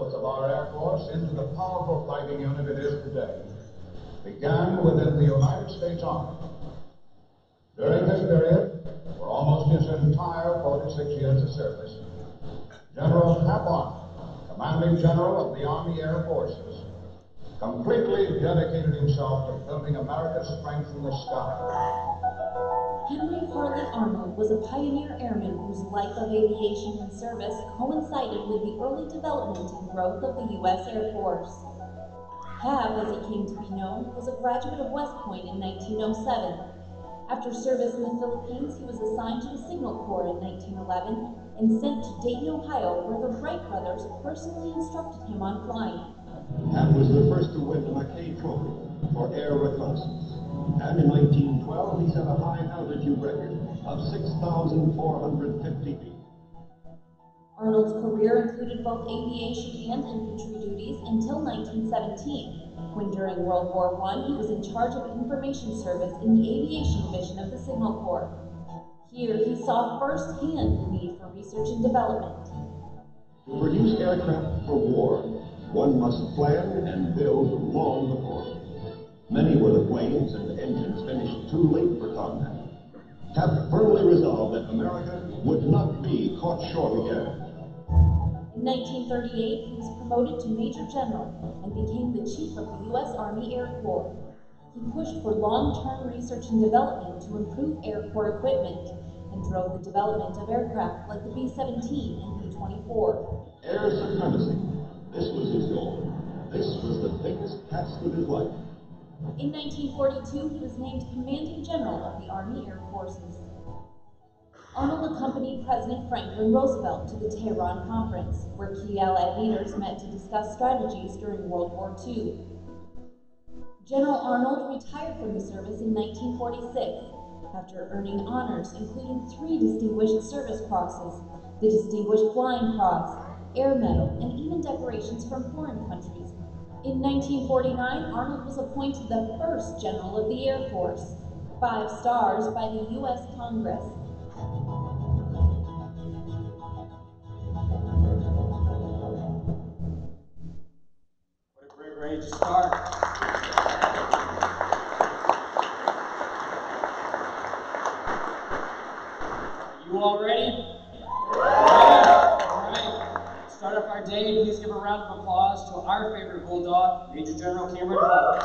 growth of our Air Force into the powerful fighting unit it is today began within the United States Army. During this period, for almost his entire 46 years of service, General Hap Arnold, Commanding General of the Army Air Forces, completely dedicated himself to building America's strength in the sky. Henry Harley Arnold was a pioneer airman whose life of aviation and service coincided with the early development and growth of the U.S. Air Force. Hap, as he came to be known, was a graduate of West Point in 1907. After service in the Philippines, he was assigned to the Signal Corps in 1911 and sent to Dayton, Ohio, where the Wright brothers personally instructed him on flying. Hap was the first to win the Mackay Trophy for air reconnaissance. And in 1912, he set a high altitude record of 6,450 feet. Arnold's career included both aviation and infantry duties until 1917, when during World War I he was in charge of information service in the aviation division of the Signal Corps. Here he saw firsthand the need for research and development. To produce aircraft for war, one must plan and build long before. Many were the planes and engines finished too late for combat. Hap firmly resolved that America would not be caught short again. In 1938, he was promoted to Major General and became the Chief of the U.S. Army Air Corps. He pushed for long-term research and development to improve Air Corps equipment and drove the development of aircraft like the B-17 and B-24. Air supremacy. This was his goal. This was the biggest task of his life. In 1942, he was named Commanding General of the Army Air Forces. Arnold accompanied President Franklin Roosevelt to the Tehran Conference, where key Allied leaders met to discuss strategies during World War II. General Arnold retired from the service in 1946, after earning honors including 3 Distinguished Service Crosses, the Distinguished Flying Cross, Air Medal, and even decorations from foreign countries. In 1949, Arnold was appointed the first General of the Air Force, 5 stars by the U.S. Congress. What a great way to start. Are you all ready? All right. Start off our day. Please give a round of applause to our favorite bulldog, Major General Cameron Holt.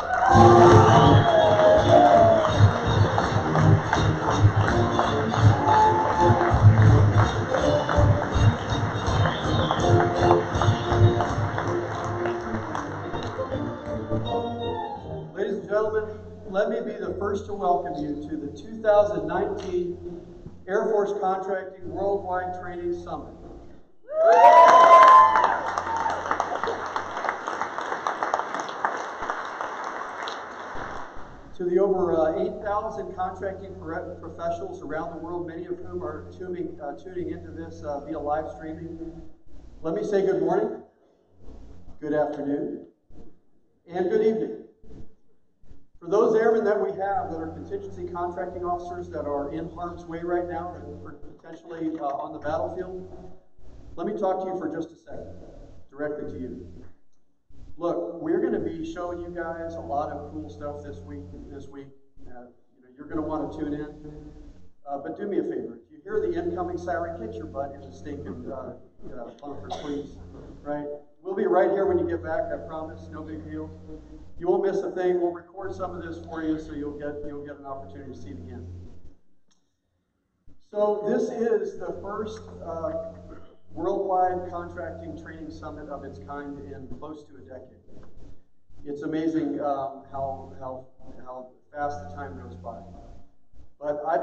Ladies and gentlemen, let me be the first to welcome you to the 2019 Air Force Contracting Worldwide Training Summit. To the over 8,000 contracting professionals around the world, many of whom are tuning into this via live streaming, let me say good morning, good afternoon, and good evening. For those airmen that we have that are contingency contracting officers that are in harm's way right now, that are potentially on the battlefield, let me talk to you for just a second, directly to you. Look, we're going to be showing you guys a lot of cool stuff this week. You're going to want to tune in. But do me a favor. If you hear the incoming siren, get your butt in the stinking bunker, please. Right? We'll be right here when you get back. I promise. No big deal. You won't miss a thing. We'll record some of this for you, so you'll get an opportunity to see it again. So this is the first worldwide contracting training summit of its kind in close to a decade. It's amazing how fast the time goes by. But I,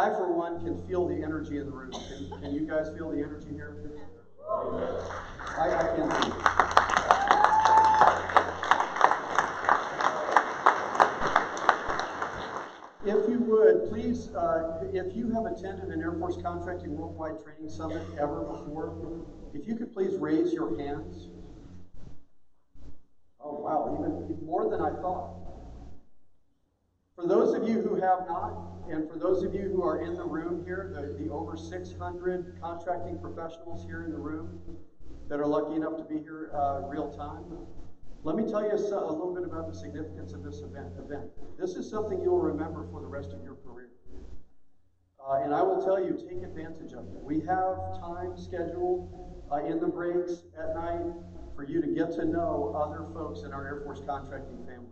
for one, can feel the energy in the room. Can you guys feel the energy here? I can feel it. If you would, please, if you have attended an Air Force Contracting Worldwide Training Summit ever before, if you could please raise your hands. Oh, wow, even more than I thought. For those of you who have not, and for those of you who are in the room here, the over 600 contracting professionals here in the room that are lucky enough to be here real time. Let me tell you a little bit about the significance of this event. This is something you'll remember for the rest of your career. And I will tell you, take advantage of it. We have time scheduled in the breaks at night for you to get to know other folks in our Air Force contracting family.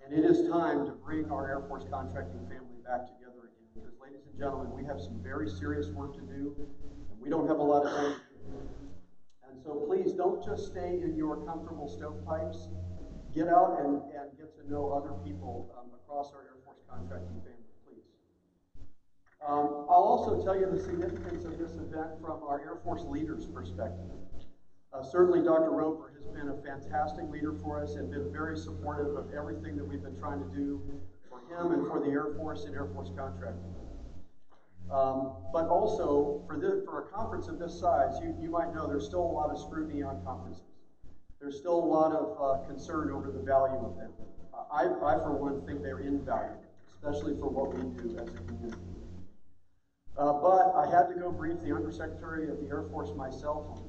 And it is time to bring our Air Force contracting family back together again. Because, ladies and gentlemen, we have some very serious work to do, and we don't have a lot of time to do it. And so please don't just stay in your comfortable stovepipes. Get out and get to know other people across our Air Force contracting family, please. I'll also tell you the significance of this event from our Air Force leaders' perspective. Certainly Dr. Roper has been a fantastic leader for us and been very supportive of everything that we've been trying to do for him and for the Air Force and Air Force contracting. But also, for a conference of this size, you might know there's still a lot of scrutiny on conferences. There's still a lot of concern over the value of them. I, for one, think they're invaluable, especially for what we do as a community. But I had to go brief the Undersecretary of the Air Force myself,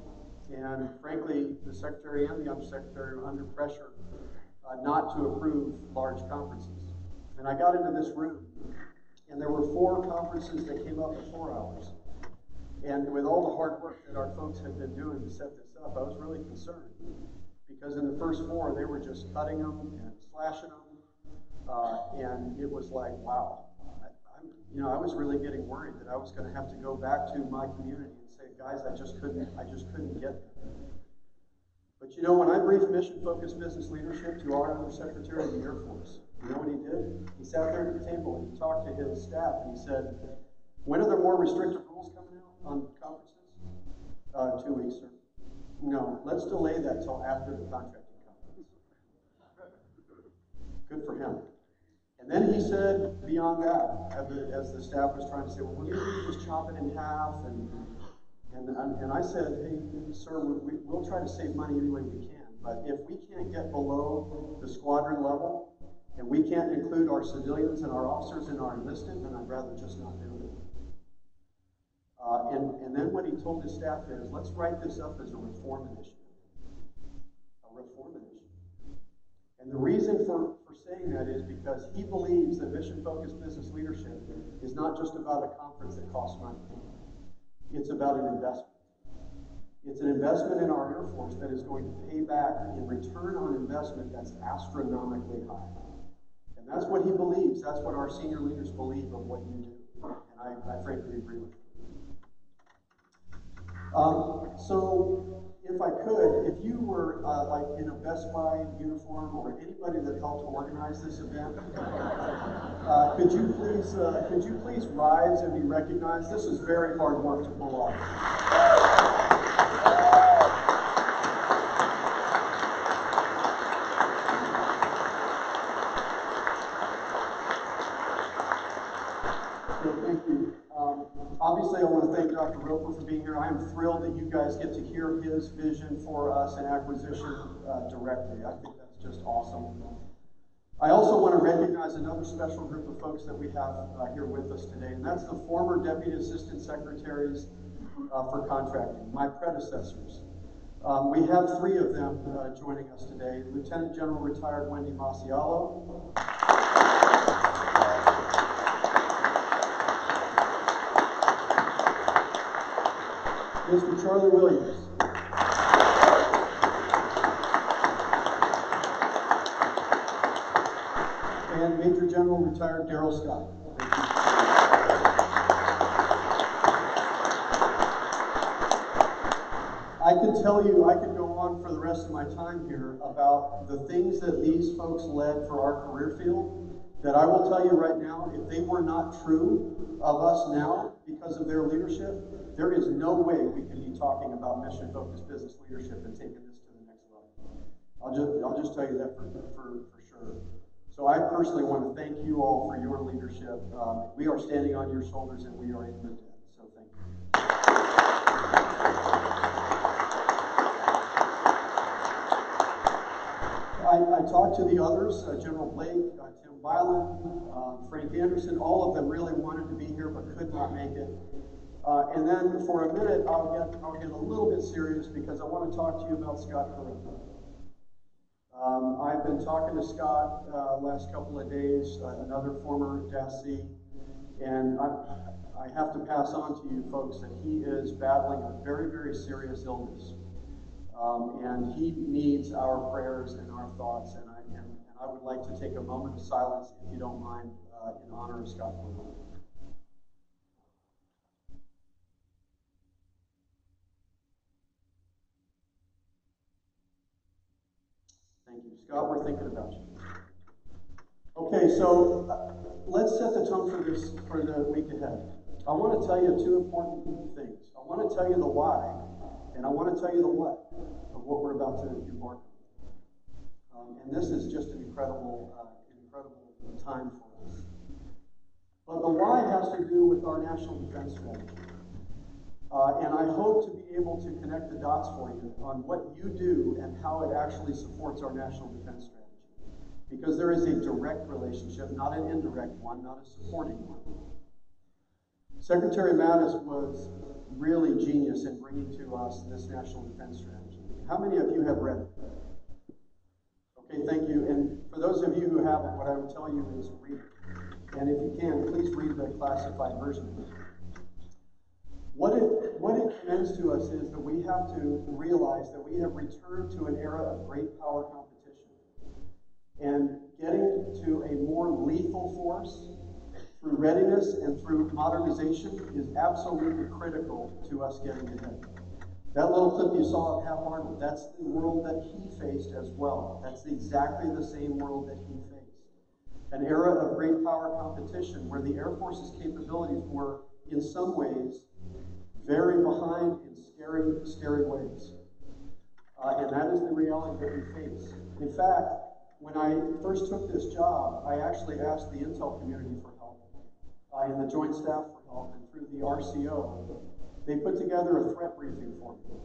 and frankly, the Secretary and the Undersecretary are under pressure not to approve large conferences. And I got into this room, and there were 4 conferences that came up before ours. And with all the hard work that our folks had been doing to set this up, I was really concerned. Because in the first 4, they were just cutting them and slashing them. And it was like, wow. I was really getting worried that I was going to have to go back to my community and say, guys, I just couldn't get there. But when I briefed mission-focused business leadership to our Undersecretary of the Air Force, you know what he did? He sat there at the table and he talked to his staff and he said, when are there more restrictive rules coming out on conferences? 2 weeks, sir. No, let's delay that till after the contracting conference. Good for him. And then he said, beyond that, as the staff was trying to say, well, maybe we just chop it in half. And I said, hey, sir, we'll try to save money any way we can. But if we can't get below the squadron level, and we can't include our civilians and our officers in our enlisted, then I'd rather just not do it. And then what he told his staff is, let's write this up as a reform initiative. A reform initiative. And the reason for saying that is because he believes that mission-focused business leadership is not just about a conference that costs money. It's about an investment. It's an investment in our Air Force that is going to pay back in return on investment that's astronomically high. And that's what he believes. That's what our senior leaders believe of what you do. And I frankly agree with him. So, if I could, if you were like in a Best Buy uniform or anybody that helped organize this event, could you please rise and be recognized? This is very hard work to pull off. Thank you. Obviously, I want to thank Dr. Roper for being here. I am thrilled that you guys get to hear his vision for us in acquisition directly. I think that's just awesome. I also want to recognize another special group of folks that we have here with us today, and that's the former Deputy Assistant Secretaries for Contracting, my predecessors. We have 3 of them joining us today. Lieutenant General Retired Wendy Masiallo. Mr. Charlie Williams. And Major General Retired Darrell Scott. I could tell you, I could go on for the rest of my time here about the things that these folks led for our career field, that I will tell you right now, if they were not true of us now because of their leadership, there is no way we can be talking about mission-focused business leadership and taking this to the next level. I'll just tell you that for sure. So I personally want to thank you all for your leadership. We are standing on your shoulders and we are in the debt. So thank you. I talked to the others, General Blake, Tim Byland, Frank Anderson. All of them really wanted to be here but could not make it. And then for a minute, I'll get a little bit serious because I want to talk to you about Scott Perot. I've been talking to Scott last couple of days, another former DASC, and I have to pass on to you folks that he is battling a very, very serious illness. And he needs our prayers and our thoughts, and I would like to take a moment of silence, if you don't mind, in honor of Scott Perot. Thank you. Scott, we're thinking about you. Okay, so let's set the tone for the week ahead. I want to tell you two important things. I want to tell you the why, and I want to tell you the what of what we're about to embark on. And this is just an incredible time for us. But the why has to do with our national defense strategy. And I hope to be able to connect the dots for you on what you do and how it actually supports our national defense strategy. Because there is a direct relationship, not an indirect one, not a supporting one. Secretary Mattis was really genius in bringing to us this national defense strategy. How many of you have read it? Okay, thank you. And for those of you who haven't, what I would tell you is read it. And if you can, please read the classified version of it. What it commends to us is that we have to realize that we have returned to an era of great power competition. And getting to a more lethal force through readiness and through modernization is absolutely critical to us getting ahead. That little clip you saw of Hap Arnold, that's the world that he faced as well. That's exactly the same world that he faced. An era of great power competition where the Air Force's capabilities were, in some ways, very behind in scary ways. And that is the reality that we face. In fact, when I first took this job, I actually asked the intel community for help, and the Joint Staff for help, and through the RCO, they put together a threat briefing for me.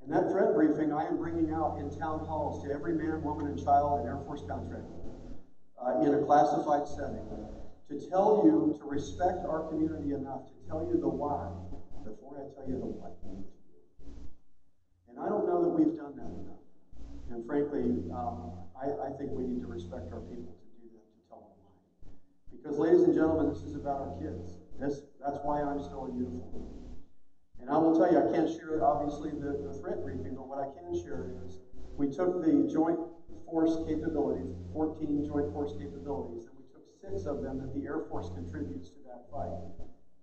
And that threat briefing I am bringing out in town halls to every man, woman, and child and Air Force contractor in a classified setting to tell you to respect our community enough to tell you the why before I tell you the what. And I don't know that we've done that enough. And frankly, I think we need to respect our people to do that, to tell them why. Because, ladies and gentlemen, this is about our kids. That's why I'm still in uniform. And I will tell you, I can't share, obviously, the threat briefing, but what I can share is we took the joint force capabilities, 14 joint force capabilities, and we took 6 of them that the Air Force contributes to that fight.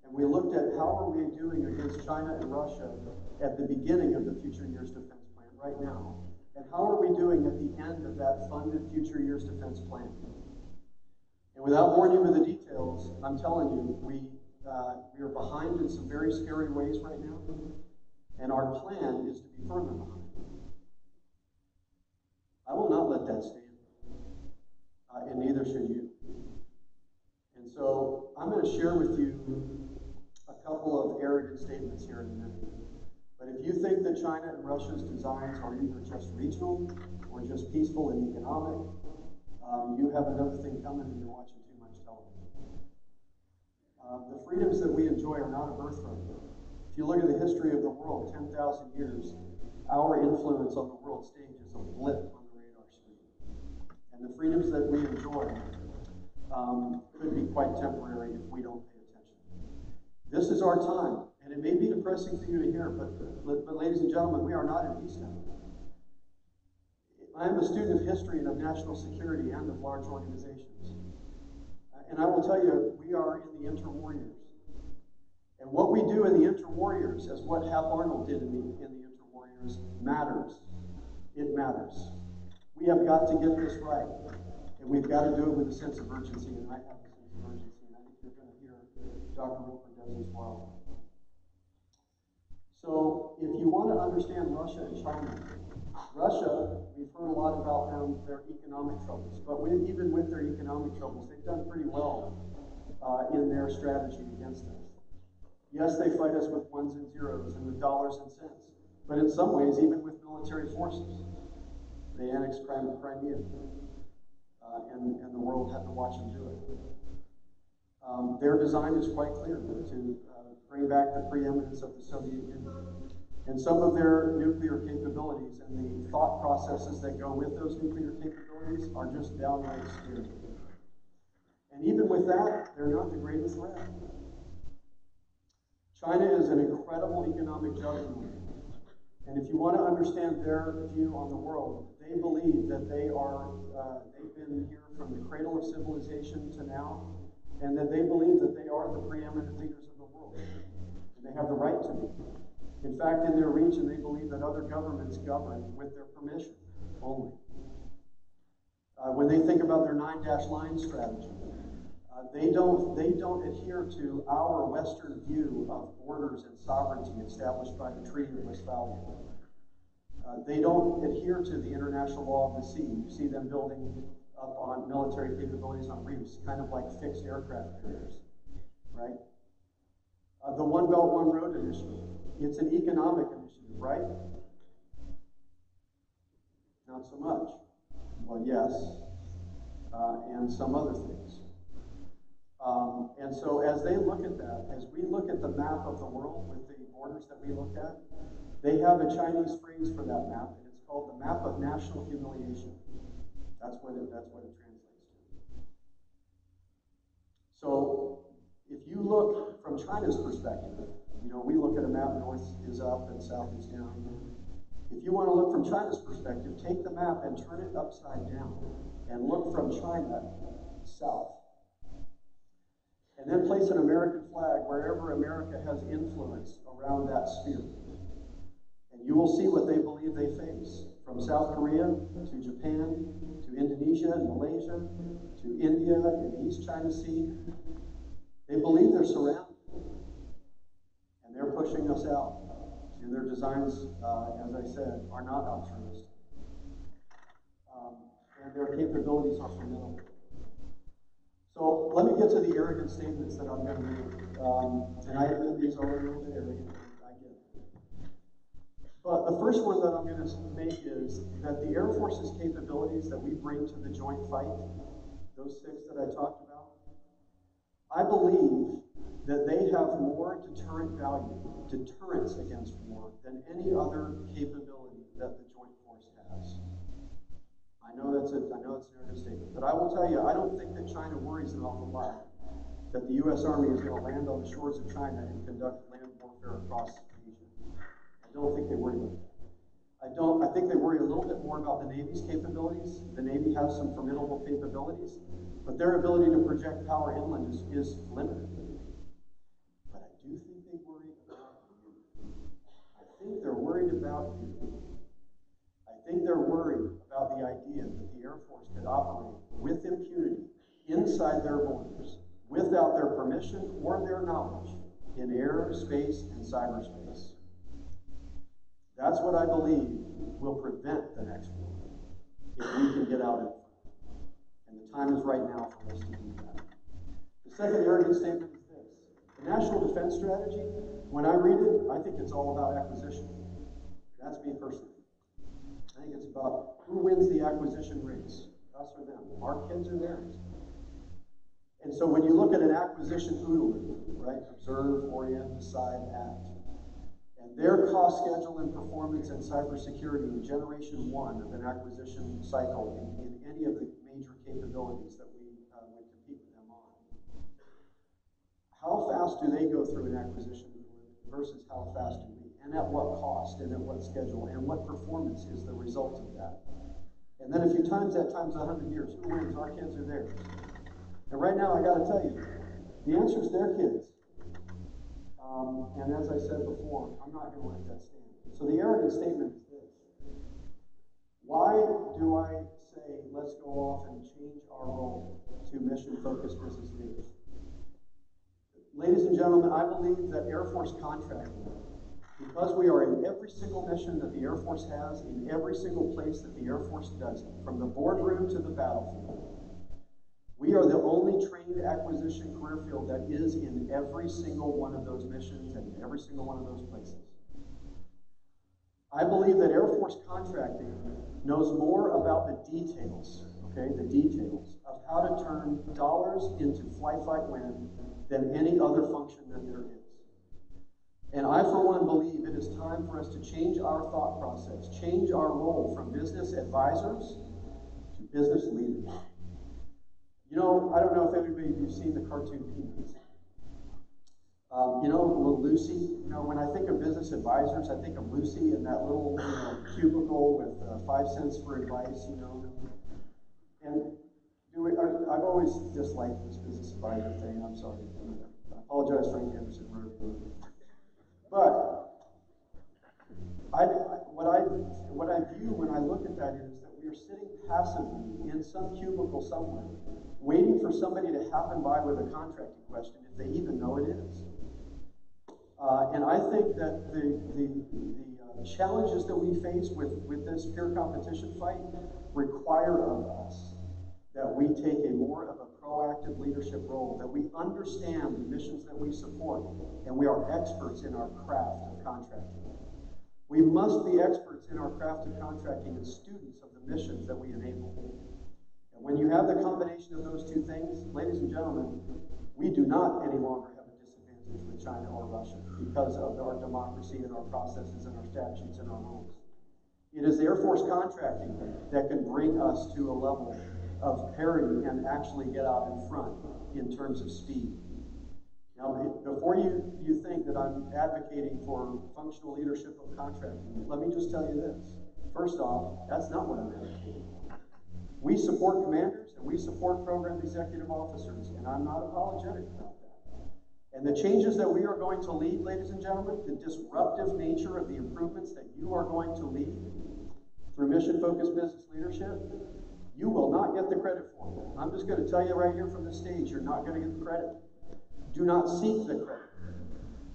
And we looked at how are we doing against China and Russia at the beginning of the Future Years Defense Plan right now, and how are we doing at the end of that funded Future Years Defense Plan. And without boring you with the details, I'm telling you, we are behind in some very scary ways right now, and our plan is to be further behind. I will not let that stand, and neither should you. And so I'm going to share with you a couple of arrogant statements here in a minute. But if you think that China and Russia's designs are either just regional or just peaceful and economic, you have another thing coming and you're watching too much television. The freedoms that we enjoy are not a birthright. If you look at the history of the world, 10,000 years, our influence on the world stage is a blip on the radar screen. And the freedoms that we enjoy could be quite temporary if we don't pay attention. This is our time, and it may be depressing for you to hear, but ladies and gentlemen, we are not in peacetime. I am a student of history and of national security and of large organizations. And I will tell you, we are in the interwar years. And what we do in the interwar years, as what Hap Arnold did in the interwar years, matters. It matters. We have got to get this right. And we've got to do it with a sense of urgency, and I have a sense of urgency, and I think you're going to hear Dr. Roper does as well. So, if you want to understand Russia and China, Russia, we've heard a lot about them, their economic troubles, but even with their economic troubles, they've done pretty well in their strategy against us. Yes, they fight us with ones and zeros and with dollars and cents, but in some ways, even with military forces. They annexed Crimea. And the world had to watch them do it. Their design is quite clear to bring back the preeminence of the Soviet Union. And some of their nuclear capabilities and the thought processes that go with those nuclear capabilities are just downright scary. And even with that, they're not the greatest threat. China is an incredible economic juggernaut. And if you want to understand their view on the world, they believe that they've been here from the cradle of civilization to now, and that they believe that they are the preeminent leaders of the world. And they have the right to be. In fact, in their region, they believe that other governments govern with their permission only. When they think about their 9-line strategy, they don't adhere to our Western view of borders and sovereignty established by the Treaty of Westphalia. They don't adhere to the international law of the sea. You see them building up on military capabilities on reefs, kind of like fixed aircraft carriers, right? The One Belt, One Road initiative. It's an economic initiative, right? Not so much. Well, yes, and some other things. And so as they look at that, as we look at the map of the world with the borders that we look at, they have a Chinese phrase for that map, and it's called the map of national humiliation. That's what it translates to. So if you look from China's perspective, we look at a map, north is up and south is down. If you want to look from China's perspective, take the map and turn it upside down and look from China south. And then place an American flag wherever America has influence around that sphere. And you will see what they believe they face, from South Korea to Japan to Indonesia and Malaysia to India and the East China Sea. They believe they're surrounded. And they're pushing us out. And their designs, as I said, are not altruistic. And their capabilities are formidable. So let me get to the arrogant statements that I'm going to make. And I admit these are a little bit arrogant. I get it. But the first one that I'm going to make is that the Air Force's capabilities that we bring to the joint fight, those 6 that I talked about, I believe that they have more deterrent value, deterrence against war, than any other capability that the joint force has. I know it's an arrogant statement, but I will tell you, I don't think that China worries an awful lot that the U.S. Army is going to land on the shores of China and conduct land warfare across Asia. I don't think they worry about that. I think they worry a little bit more about the Navy's capabilities. The Navy has some formidable capabilities, but their ability to project power inland is limited. But I do think they worry about you. I think they're worried about you. I think they're worried about the idea that the Air Force could operate with impunity inside their borders without their permission or their knowledge in air, space, and cyberspace. That's what I believe will prevent the next war if we can get out in front. And the time is right now for us to do that. The second arrogant statement is this. The National Defense Strategy, when I read it, I think it's all about acquisition. That's me personally. I think it's about who wins the acquisition race, us or them. Our kids or theirs. And so when you look at an acquisition OODA, right, observe, orient, decide, act, and their cost schedule and performance and cybersecurity in generation 1 of an acquisition cycle in any of the major capabilities that we would compete with them on. How fast do they go through an acquisition versus how fast do we? And at what cost, and at what schedule, and what performance is the result of that? And then if you times that times 100 years, who wins, our kids or theirs? And right now, I got to tell you, the answer is their kids. And as I said before, I'm not going to let that stand. So the arrogant statement is this. Why do I say, let's go off and change our role to mission-focused business leaders? Ladies and gentlemen, I believe that Air Force contracting, because we are in every single mission that the Air Force has, in every single place that the Air Force does it, from the boardroom to the battlefield, we are the only trained acquisition career field that is in every single one of those missions and every single one of those places. I believe that Air Force contracting knows more about the details, okay, the details of how to turn dollars into fly, fight, win than any other function that there is. And I, for one, believe it is time for us to change our thought process, change our role from business advisors to business leaders. You know, I don't know if anybody of you have seen the cartoon Peanuts. You know, little Lucy, you know, when I think of business advisors, I think of Lucy in that little, cubicle with 5 cents for advice, you know. And I've always disliked this business advisor thing. I'm sorry. I apologize, Frank Anderson. But what I view when I look at that is that we are sitting passively in some cubicle somewhere, waiting for somebody to happen by with a contracting question, if they even know it is. And I think that the challenges that we face with this peer competition fight require of us that we take a more of a proactive leadership role, that we understand the missions that we support, and we are experts in our craft of contracting. We must be experts in our craft of contracting and students of the missions that we enable. And when you have the combination of those two things, ladies and gentlemen, we do not any longer have a disadvantage with China or Russia because of our democracy and our processes and our statutes and our rules. It is Air Force contracting that can bring us to a level of parity and actually get out in front in terms of speed. Now, before you think that I'm advocating for functional leadership of contracting, let me just tell you this. First off, that's not what I'm advocating. We support commanders and we support program executive officers, and I'm not apologetic about that. And the changes that we are going to lead, ladies and gentlemen, the disruptive nature of the improvements that you are going to lead through mission-focused business leadership, you will not get the credit for it. I'm just going to tell you right here from the stage, you're not going to get the credit. Do not seek the credit.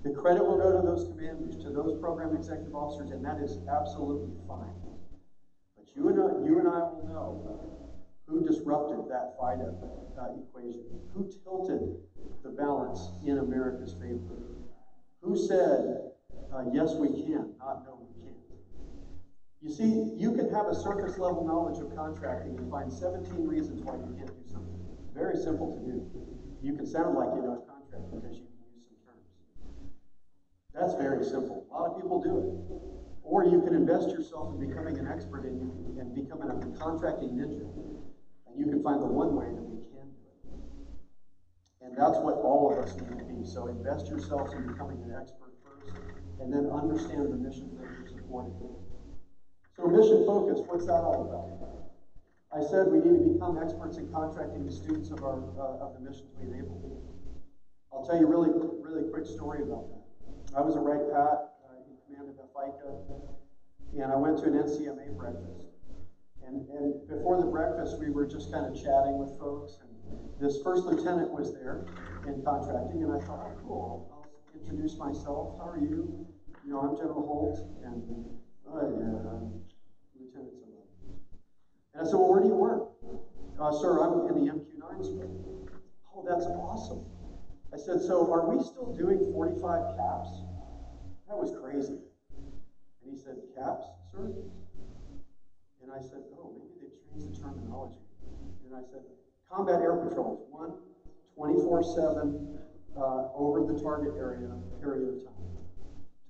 The credit will go to those commanders, to those program executive officers, and that is absolutely fine. But you and I will know who disrupted that FIDA equation, who tilted the balance in America's favor, who said, yes, we can, not no, we can't. You see, you can have a surface level knowledge of contracting and find 17 reasons why you can't do something. Very simple to do. You can sound like you know contract because you can use some terms. That's very simple. A lot of people do it. Or you can invest yourself in becoming an expert and becoming a contracting ninja. And you can find the one way that we can do it. And that's what all of us need to be. So invest yourselves in becoming an expert first, and then understand the mission that you're supporting. So mission focus, what's that all about? I said we need to become experts in contracting the students of the missions we enable. I'll tell you a really quick story about that. I was a right pat in command of FICA, and I went to an NCMA breakfast. And before the breakfast, we were just kind of chatting with folks, and this first lieutenant was there in contracting, and I thought, oh, cool, I'll introduce myself. How are you? You know, I'm General Holt, and I'm Lieutenant somebody. And I said, well, where do you work? Sir, I'm in the MQ-9 squad. Oh, that's awesome. I said, so are we still doing 45 caps? That was crazy. And he said, caps, sir? And I said, oh, maybe they've changed the terminology. And I said, combat air patrols, 24/7 over the target area, period of time,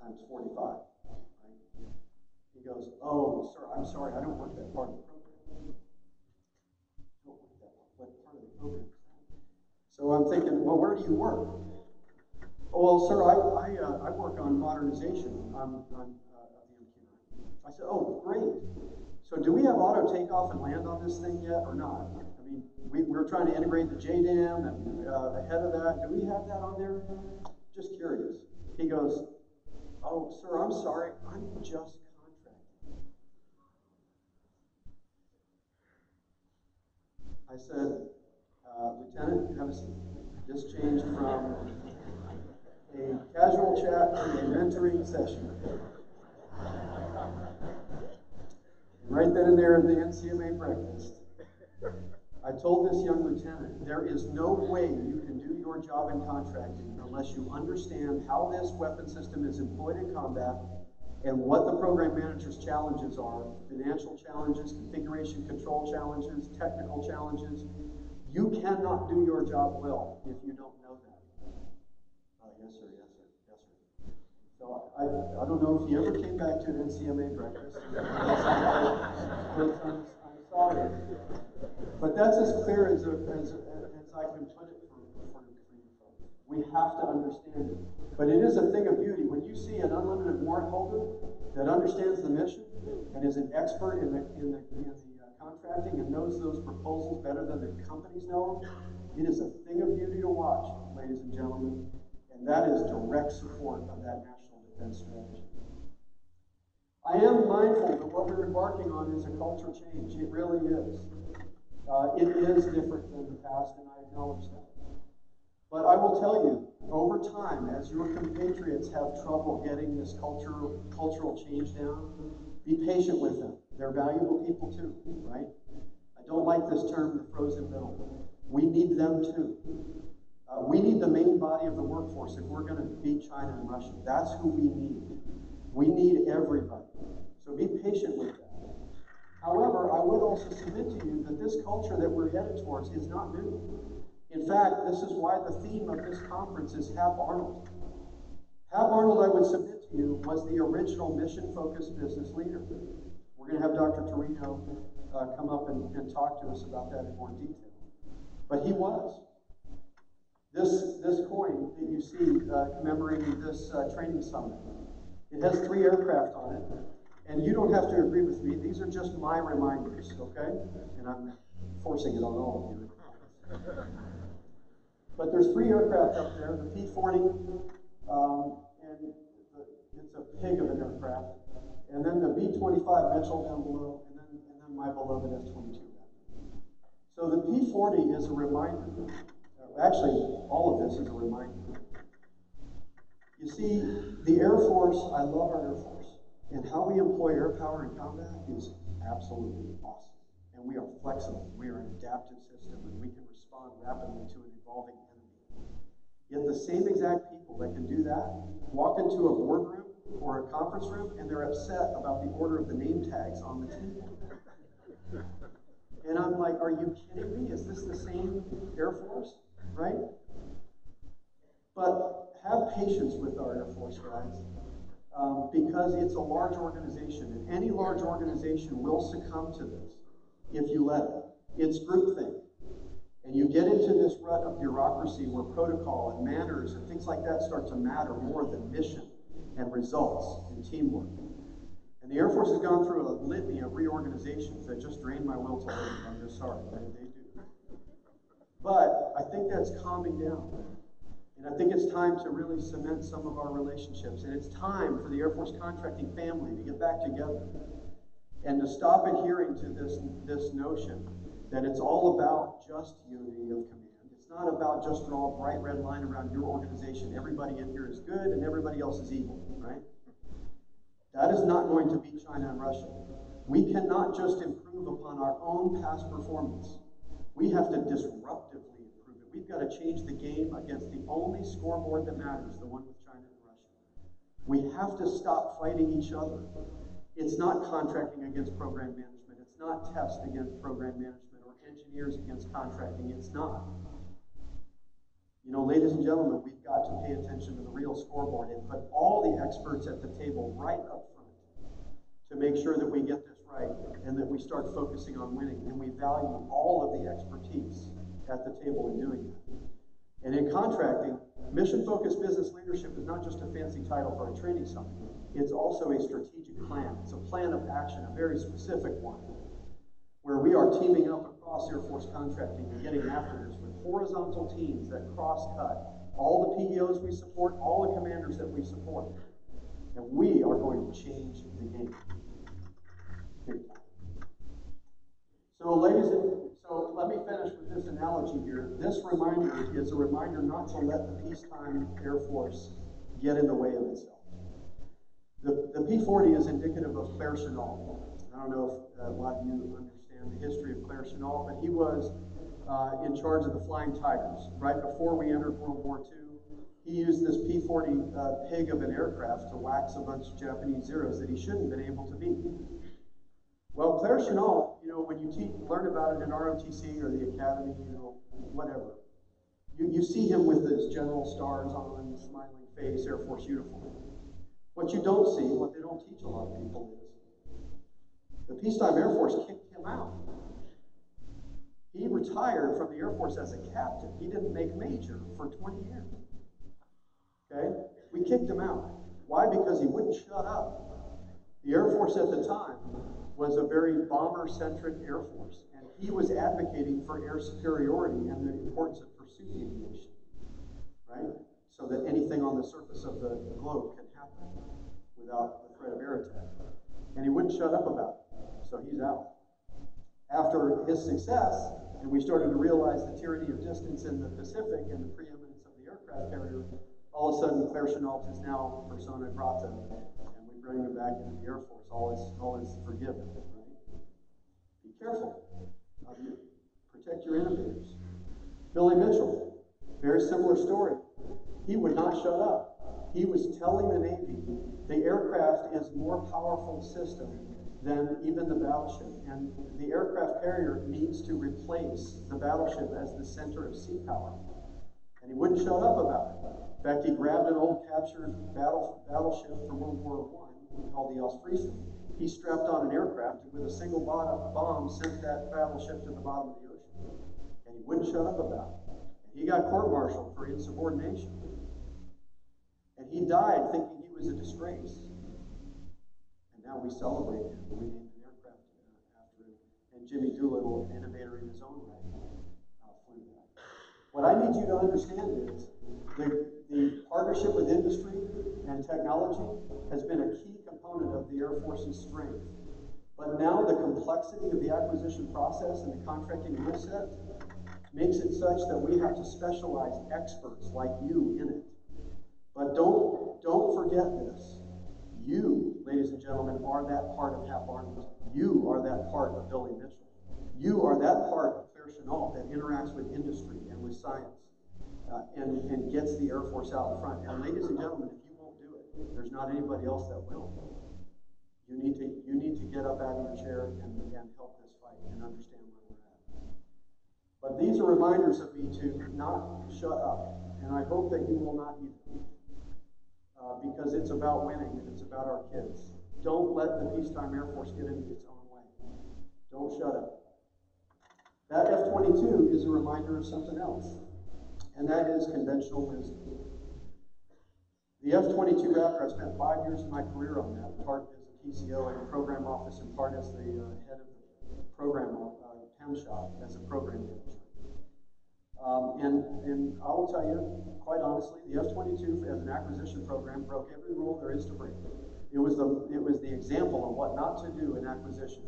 times 45. Right? He goes, oh, sir, I'm sorry, I don't work that part of the program. I don't work that part. What part of the program is that? So I'm thinking, well, where do you work? Oh, well, sir, I work on modernization on the MQ-9. I said, oh, great. So do we have auto takeoff and land on this thing yet or not? I mean, we're trying to integrate the JDAM and ahead of that. Do we have that on there? Just curious. He goes, oh, sir, I'm sorry. I'm just contracting. I said, Lieutenant, have a seat. This changed from a casual chat to a mentoring session. Right then and there at the NCMA breakfast, I told this young lieutenant, there is no way you can do your job in contracting unless you understand how this weapon system is employed in combat and what the program manager's challenges are, financial challenges, configuration control challenges, technical challenges. You cannot do your job well if you don't know that. Yes, sir, yes, sir, yes, sir. So I don't know if you ever came back to an NCMA breakfast. I'm sorry. But that's as clear as I can put it for you folks. We have to understand it. But it is a thing of beauty. When you see an unlimited warrant holder that understands the mission and is an expert in the contracting and knows those proposals better than the companies know them, it is a thing of beauty to watch, ladies and gentlemen. And that is direct support of that national defense strategy. I am mindful that what we're embarking on is a culture change. It really is. It is different than the past, and I acknowledge that. But I will tell you, over time, as your compatriots have trouble getting this cultural change down, be patient with them. They're valuable people too, right? I don't like this term, the frozen middle. We need them too. We need the main body of the workforce if we're going to beat China and Russia. That's who we need. We need everybody. So be patient with that. However, I would also submit to you that this culture that we're headed towards is not new. In fact, this is why the theme of this conference is Hap Arnold. Hap Arnold, I would submit to you, was the original mission-focused business leader. We're going to have Dr. Torino come up and talk to us about that in more detail. But he was. This coin that you see commemorating this training summit, it has 3 aircraft on it. And you don't have to agree with me. These are just my reminders, okay? And I'm forcing it on all of you. But there's 3 aircraft up there, the P-40, and it's a pig of an aircraft. And then the B-25 Mitchell down below, and then my beloved F-22. So the P-40 is a reminder. Actually, all of this is a reminder. You see, the Air Force, I love our Air Force. And how we employ air power in combat is absolutely awesome. And we are flexible. We are an adaptive system, and we can respond rapidly to an evolving enemy. Yet the same exact people that can do that walk into a boardroom or a conference room, and they're upset about the order of the name tags on the table. And I'm like, are you kidding me? Is this the same Air Force? Right? But have patience with our Air Force, guys. Because it's a large organization, and any large organization will succumb to this if you let it. It's groupthink. And you get into this rut of bureaucracy where protocol and manners and things like that start to matter more than mission and results and teamwork. And the Air Force has gone through a litany of reorganizations that just drain my will to live. I'm just sorry, they do. But I think that's calming down. And I think it's time to really cement some of our relationships. And it's time for the Air Force contracting family to get back together and to stop adhering to this notion that it's all about just unity of command. It's not about just draw a bright red line around your organization. Everybody in here is good and everybody else is evil, right? That is not going to beat China and Russia. We cannot just improve upon our own past performance. We have to disruptively. We've got to change the game against the only scoreboard that matters, the one with China and Russia. We have to stop fighting each other. It's not contracting against program management. It's not test against program management or engineers against contracting. It's not. You know, ladies and gentlemen, we've got to pay attention to the real scoreboard and put all the experts at the table right up front to make sure that we get this right and that we start focusing on winning and we value all of the expertise at the table in doing that. And in contracting, mission-focused business leadership is not just a fancy title for a training summit. It's also a strategic plan. It's a plan of action, a very specific one, where we are teaming up across Air Force contracting and getting after this with horizontal teams that cross-cut all the PEOs we support, all the commanders that we support. And we are going to change the game. So let me finish with this analogy here. This reminder is a reminder not to let the peacetime Air Force get in the way of itself. The P-40 is indicative of Claire Chennault. I don't know if a lot of you understand the history of Claire Chennault, but he was in charge of the Flying Tigers. Right before we entered World War II, he used this P-40 pig of an aircraft to wax a bunch of Japanese Zeros that he shouldn't have been able to beat. Well, Claire Chennault, you know, when you learn about it in ROTC or the Academy, you know, whatever, you see him with his General Stars on, smiling face, Air Force uniform. What you don't see, what they don't teach a lot of people is, the peacetime Air Force kicked him out. He retired from the Air Force as a captain. He didn't make major for 20 years. Okay? We kicked him out. Why? Because he wouldn't shut up. The Air Force at the time was a very bomber-centric Air Force, and he was advocating for air superiority and the importance of pursuit aviation, right? So that anything on the surface of the globe can happen without the threat of air attack. And he wouldn't shut up about it, so he's out. After his success, and we started to realize the tyranny of distance in the Pacific and the preeminence of the aircraft carrier, all of a sudden Claire Chenault is now persona grata, and we bring him back into the Air Force. All is forgiven, right? Be careful. Protect your innovators. Billy Mitchell, very similar story. He would not shut up. He was telling the Navy the aircraft is a more powerful system than even the battleship, and the aircraft carrier needs to replace the battleship as the center of sea power. And he wouldn't shut up about it. In fact, he grabbed an old captured battleship from World War I called the Ostfriesen. He strapped on an aircraft and with a single bomb sent that battleship to the bottom of the ocean. And he wouldn't shut up about it. And he got court-martialed for insubordination. And he died thinking he was a disgrace. And now we celebrate him. We named an aircraft after him. And Jimmy Doolittle, an innovator in his own right, flew that. What I need you to understand is the partnership with industry and technology has been a key component of the Air Force's strength. But now the complexity of the acquisition process and the contracting rule set makes it such that we have to specialize experts like you in it. But don't forget this. You, ladies and gentlemen, are that part of Hap Arnold. You are that part of Billy Mitchell. You are that part of Claire Chenault that interacts with industry and with science and gets the Air Force out in front. And ladies and gentlemen, if you won't do it, there's not anybody else that will. You need to get up out of your chair and help this fight and understand where we're at. But these are reminders of me to not shut up, and I hope that you will not either. Because it's about winning and it's about our kids. Don't let the peacetime Air Force get into its own way. Don't shut up. That F-22 is a reminder of something else, and that is conventional wisdom. The F-22 Raptor, I spent 5 years of my career on that, part as a TCO in the program office and part as the head of the program PEM shop as a program manager. And I will tell you, quite honestly, the F-22 as an acquisition program broke every rule there is to break. It was the example of what not to do in acquisition.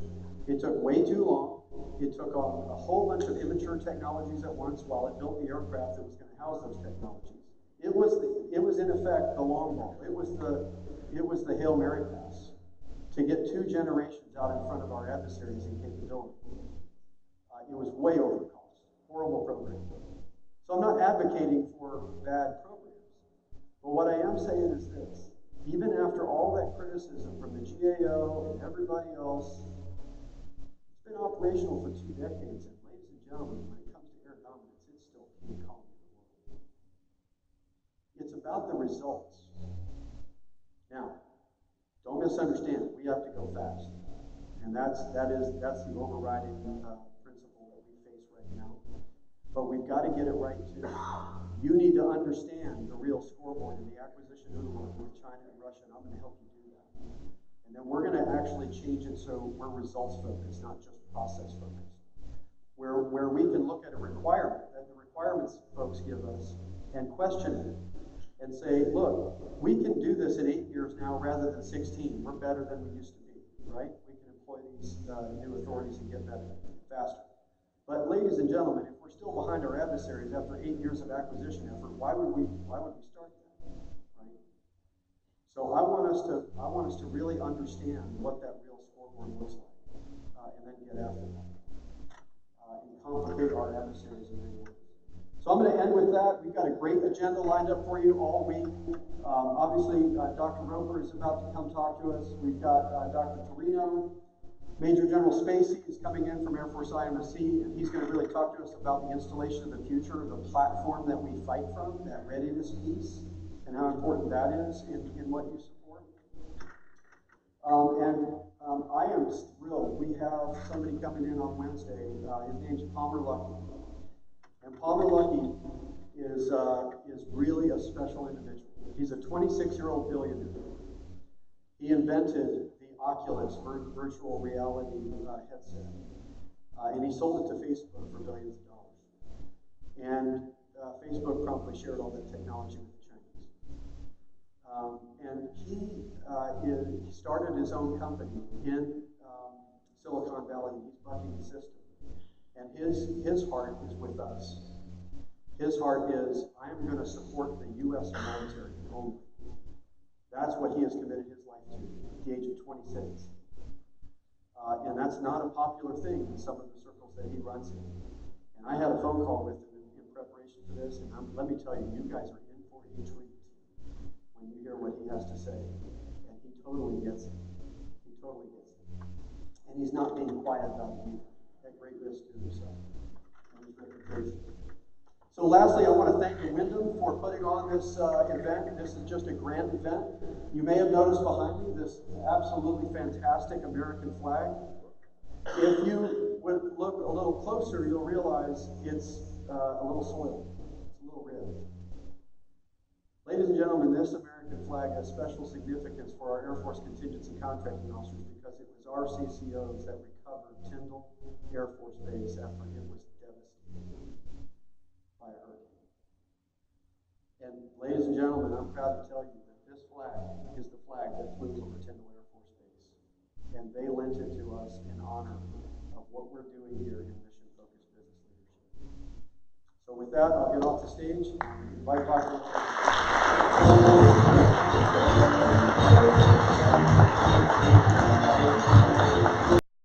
It took way too long. It took on a whole bunch of immature technologies at once while it built the aircraft that was going to house those technologies. It was in effect the long ball. It was the Hail Mary pass to get 2 generations out in front of our adversaries in capability. It was way over cost. Horrible program. So I'm not advocating for bad programs. But what I am saying is this. Even after all that criticism from the GAO and everybody else, it's been operational for 2 decades. And ladies and gentlemen, when it comes to air dominance, it's still king Kong in the world. It's about the results. Now, don't misunderstand. We have to go fast. And that's the overriding principle that we face right now. But we've got to get it right too. You need to understand the real scoreboard in the acquisition universe with China and Russia, and I'm going to help you do that. And then we're going to actually change it so we're results focused, not just process focused. Where we can look at a requirement that the requirements folks give us and question it and say, look, we can do this in 8 years now rather than 16. We're better than we used to be, right? We can employ these new authorities and get better faster. But ladies and gentlemen, if we're still behind our adversaries after 8 years of acquisition effort, why would we start that, right? So I want us to really understand what that real scoreboard looks like, and then get after that, and complicate our adversaries in many ways. So I'm going to end with that. We've got a great agenda lined up for you all week. Obviously, Dr. Roper is about to come talk to us. We've got Dr. Torino. Major General Spacey is coming in from Air Force IMSC, and he's going to really talk to us about the installation of the future, the platform that we fight from, that readiness piece, and how important that is in what you support. I am thrilled. We have somebody coming in on Wednesday. His name's Palmer Luckey. And Palmer Luckey is really a special individual. He's a 26-year-old billionaire. He invented the Oculus virtual reality headset. And he sold it to Facebook for billions of dollars. And Facebook promptly shared all that technology with the Chinese. And he started his own company in Silicon Valley. He's bucking the system. And his heart is with us. His heart is, I am going to support the U.S. military only. That's what he has committed his life to at the age of 26. And that's not a popular thing in some of the circles that he runs in. And I had a phone call with him in preparation for this, and let me tell you, you guys are in for a treat when you hear what he has to say. And he totally gets it. He totally gets it. And he's not being quiet about it either, at great risk to himself and his reputation. So lastly, I want to thank the Wyndham for putting on this event. This is just a grand event. You may have noticed behind me this absolutely fantastic American flag. If you would look a little closer, you'll realize it's a little soiled. It's a little ribbed. Ladies and gentlemen, this American flag has special significance for our Air Force contingency contracting officers because it was our CCOs that recovered Tyndall Air Force Base after it was devastated by a hurricane. And ladies and gentlemen, I'm proud to tell you that this flag is the flag that flew over Tyndall Air Force Base. And they lent it to us in honor of what we're doing here in mission-focused business leadership. So with that, I'll get off the stage and invite Dr.